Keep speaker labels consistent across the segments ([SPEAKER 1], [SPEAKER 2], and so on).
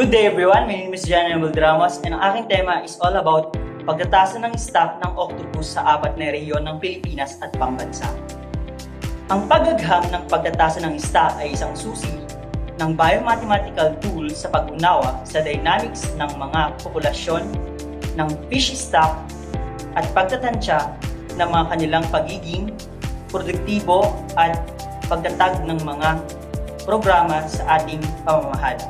[SPEAKER 1] Good day everyone, my name is Janel Ramos and ang aking tema is all about pagtatasan ng staff ng octopus sa apat na rehiyon ng Pilipinas at pambansa. Ang pagagham ng pagtatasan ng staff ay isang susi ng biomathematical tool sa pag-unawa sa dynamics ng mga populasyon ng fish stock at pagtatansya ng mga kanilang pagiging produktibo at pagtatag ng mga programa sa ating pamamahala.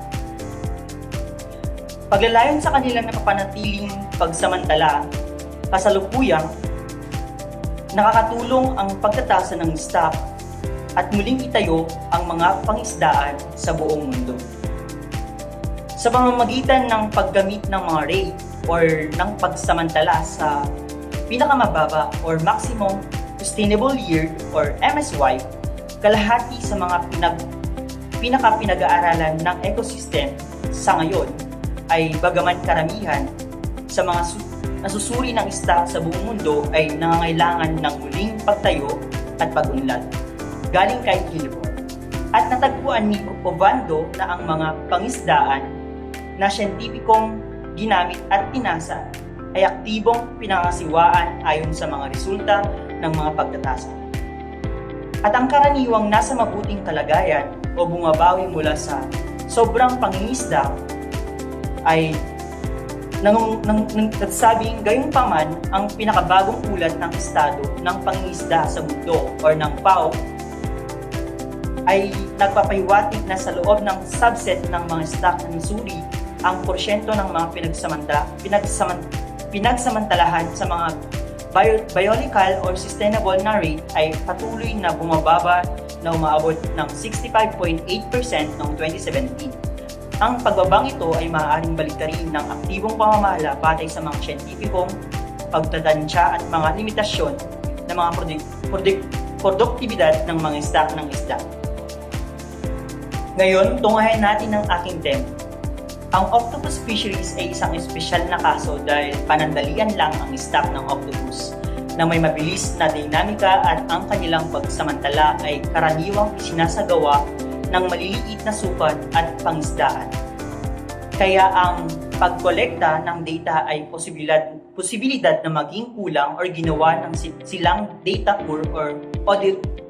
[SPEAKER 1] Paglalayon sa kanilang napapanatiling pagsamantala, kasalukuyang nakakatulong ang pagtatasa ng stock at muling itayo ang mga pangisdaan sa buong mundo. Sa pamamagitan ng paggamit ng mga rate or ng pagsamantala sa pinakamababa or maximum sustainable yield or MSY, kalahati sa mga pinaka-pinag-aaralan ng ecosystem sa ngayon ay bagaman karamihan sa mga nasusuri ng stock sa buong mundo ay nangangailangan ng muling pagtayo at pag-unlad galing kay Gilmore. At natagpuan ni Ovando na ang mga pangisdaan na siyentipikong ginamit at tinasa ay aktibong pinangasiwaan ayon sa mga resulta ng mga pagtatasa. At ang karaniwang nasa mabuting kalagayan o bumabawi mula sa sobrang pangingisda ay nagsasabing gayunpaman ang pinakabagong ulat ng estado ng pangingisda sa mundo or ng FAO ay nagpapahiwatig na sa loob ng subset ng mga stock ng suri ang porsyento ng mga pinagsamantalahan sa mga biological or sustainable na rate ay patuloy na bumababa na umaabot ng 65.8% noong 2017. Ang pagbabang ito ay maaaring baliktarin ng aktibong pamamahala batay sa mga siyentipikong pagtatansya at mga limitasyon ng mga produktibidad ng mga stock ng isda. Ngayon, tungahin natin ang aking tema. Ang octopus fisheries ay isang espesyal na kaso dahil panandalian lang ang stock ng octopus na may mabilis na dinamika at ang kanilang pagsamantala ay karaniwang isinasagawa ng maliliit na sukat at pangisdaan. Kaya ang pagkolekta ng data ay posibilidad na maging kulang or ginawa ng silang data poor or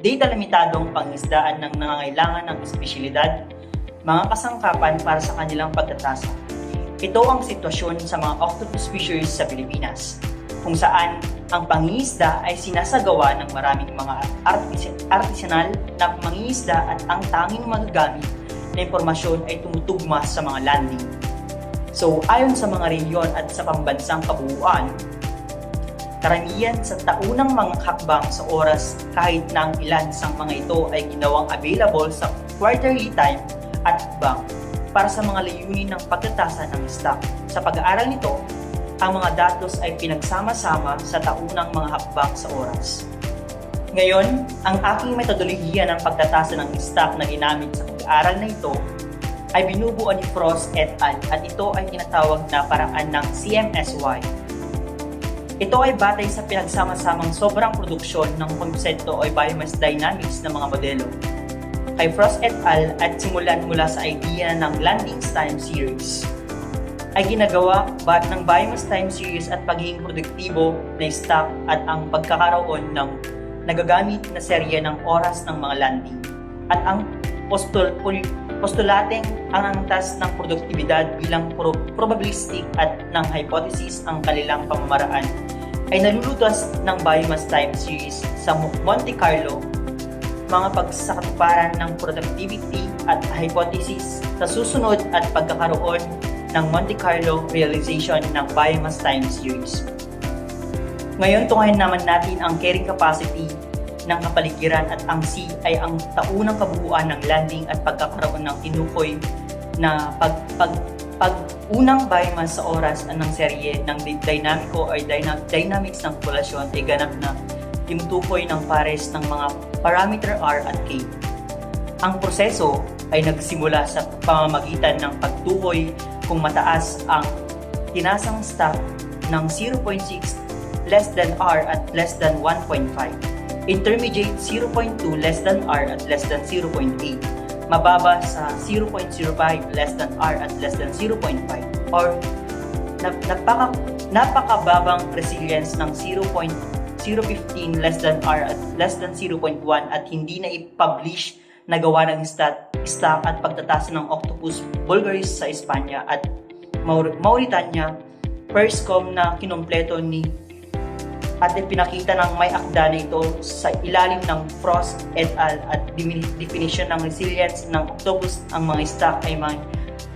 [SPEAKER 1] data limitadong pangisdaan ng nangangailangan ng espesyalidad, mga kasangkapan para sa kanilang pagtatasa. Ito ang sitwasyon sa mga octopus fisheries sa Pilipinas, kung saan ang pangingisda ay sinasagawa ng maraming mga artisanal na pangingisda at ang tanging magagamit na impormasyon ay tumutugma sa mga landing. So ayon sa mga rehiyon at sa pambansang kabuuan, karamihan sa taunang mga hakbang sa oras kahit na ang ilan sa mga ito ay ginawang available sa quarterly time at hakbang para sa mga layunin ng pagtatasa ng stock. Sa pag-aaral nito, ang mga datos ay pinagsama-sama sa taunang mga hakbang sa oras. Ngayon, ang aking metodolohiya ng pagtatasa ng stock na ginamit sa pag-aaral na ito ay binubuo ni Frost et al. At ito ay tinatawag na paraan ng CMSY. Ito ay batay sa pinagsama-samang sobrang produksyon ng konsepto o biomass dynamics ng mga modelo. Kay Frost et al. At simulan mula sa idea ng landing time series ay ginagawa ng biomass time series at pagiging produktibo na stock at ang pagkakaroon ng nagagamit na serye ng oras ng mga landing. At ang postulateng ang angtas ng produktibidad bilang probabilistic at ng hypothesis ang kanilang pamamaraan ay nalulutas ng biomass time series sa Monte Carlo, mga pagsakatuparan ng productivity at hypothesis sa susunod at pagkakaroon ng Monte Carlo realization ng biomass time series. Ngayon, tungahin naman natin ang carrying capacity ng kapaligiran at ang C ay ang taunang kabuuan ng landing at pagkakaroon ng tinukoy na pag-unang biomass sa oras ng serye ng dynamico or dynamics ng populasyon ay ganap na tinutukoy ng pares ng mga parameter R at K. Ang proseso ay nagsimula sa pamamagitan ng pagtukoy kung mataas ang tinasang stock ng 0.6 less than R at less than 1.5, intermediate 0.2 less than R at less than 0.8, mababa sa 0.05 less than R at less than 0.5 or napakababang resilience ng 0.015 less than R at less than 0.1 at hindi na i-publish na gawa ng stock at pagtataas ng Octopus vulgaris sa Espanya at Mauritania, Perscom na kinompleto ni at ipinakita ng may akda na ito sa ilalim ng Frost et al. At definition ng resilience ng octopus, ang mga stock ay may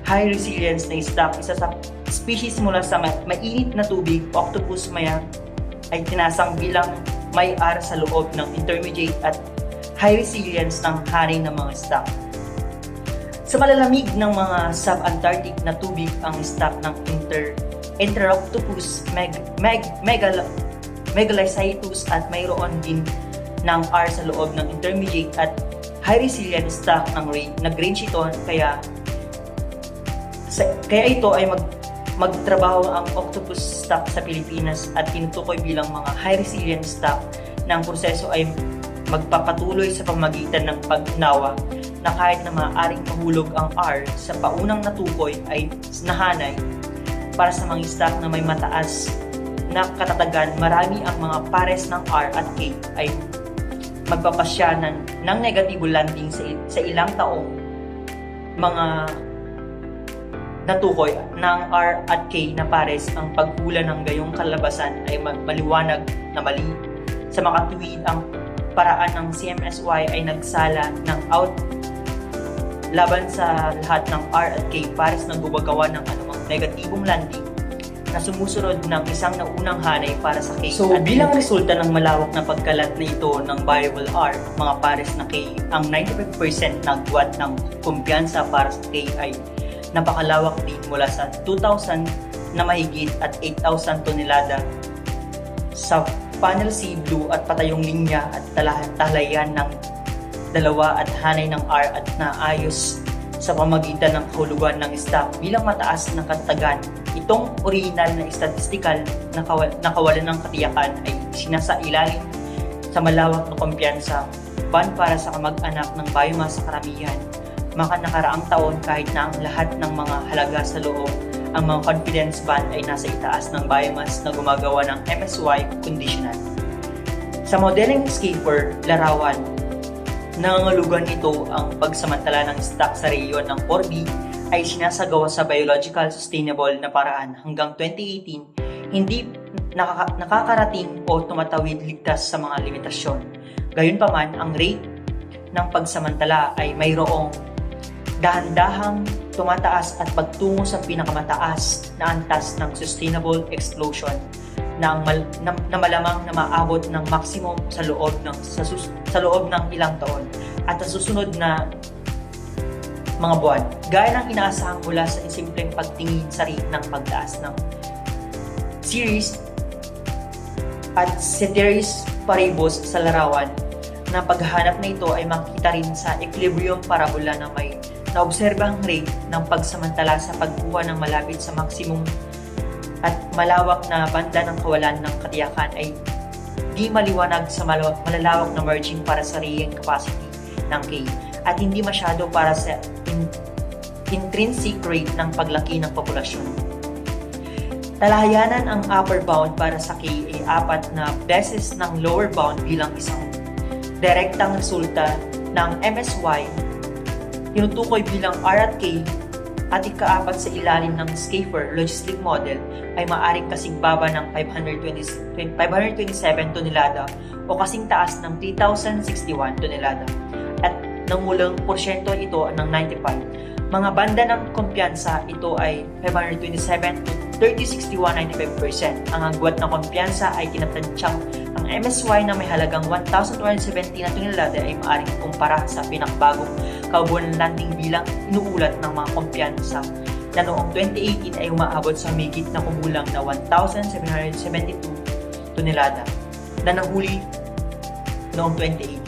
[SPEAKER 1] high resilience na stock. Isa sa species mula sa mainit na tubig, octopus maya ay tinasang bilang may R sa loob ng intermediate at high resilience ng hanay ng mga stock. Sa malalamig ng mga sub-Antarctic na tubig, ang stock ng Enteroctopus megalocytus at mayroon din ng R sa loob ng intermediate at high resilient stock ng range ito, kaya ito ay magtrabaho ang octopus stock sa Pilipinas at tinutukoy bilang mga high resilient stock na ang proseso ay magpapatuloy sa pamamagitan ng pagnawa na kahit na maaaring mahulog ang R sa paunang natukoy ay nahanay. Para sa mga stock na may mataas na katatagan, marami ang mga pares ng R at K ay magpapasya ng negatibo landing sa ilang taong mga natukoy ng R at K na pares. Ang paghula ng gayong kalabasan ay maliwanag na mali. Sa makatuwid, ang paraan ng CMSY ay nagsala ng out laban sa lahat ng R at K pares na gumagawa ng anumang negatibong landing na sumusunod ng isang naunang hanay para sa K. So, bilang resulta ng malawak na pagkalat na ito ng viable R, mga pares na K, ang 95% na agwat ng kumpiyansa para sa K ay napakalawak din mula sa 2,000 na mahigit at 8,000 tonelada sa Panel C Blue at patayong linya at talayan ng dalawa at hanay ng R at naayos sa pamagitan ng kahulugan ng stock bilang mataas na katagan. Itong original na statistical na kawalan ng katiyakan ay sinasailalim sa malawak na kumpiyansa ban para sa kamag-anak ng biomass sa karamihan. Mga nakaraang taon, kahit na ang lahat ng mga halaga sa loob, ang mga confidence band ay nasa itaas ng biomass na gumagawa ng MSY conditional. Sa modeling Schaefer larawan, nangangulugan nito ang pagsamantala ng stock sa rehiyon ng 4B ay sinasagawa sa biological sustainable na paraan hanggang 2018, hindi nakakarating o tumatawid ligtas sa mga limitasyon. Gayunpaman, ang rate ng pagsamantala ay mayroong dahan-dahang tumataas at pagtungo sa pinakamataas na antas ng sustainable explosion na malamang na maabot ng maximum sa loob ng ilang taon at sa susunod na mga buwan, gaya ng inaasahang mula sa simpleng pagtingin sa rate ng pagtaas ng series at ceteris paribus sa larawan. Na paghahanap na ito ay makikita rin sa equilibrium parabola na may naobserbahang rate ng pagsamantala sa pagkuha ng malapit sa maximum at malawak na banda ng kawalan ng katiyakan ay di maliwanag sa malalawak na merging para sa carrying capacity ng K at hindi masyado para sa intrinsic rate ng paglaki ng populasyon. Talahayanan ang upper bound para sa K ay 4 na beses ng lower bound bilang isang direktang resulta ng MSY tinutukoy bilang R at K at ika-4 sa ilalim ng Schaefer logistic model ay maaaring kasing baba ng 527 tonelada o kasing taas ng 3,061 tonelada at nangulang porsyento ito ng 95. Mga banda ng kumpiyansa ito ay 527 to 3061-95%. Ang agwat na kumpiyansa ay tinatansyang ang MSY na may halagang 1,270 na tonelada ay maaaring kumpara sa pinakabagong kaubuan ng landing bilang inuulat ng mga kumpiyansa na noong 2018 ay umaabot sa higit na kumulang na 1,772 tonelada na nahuli noong 2018.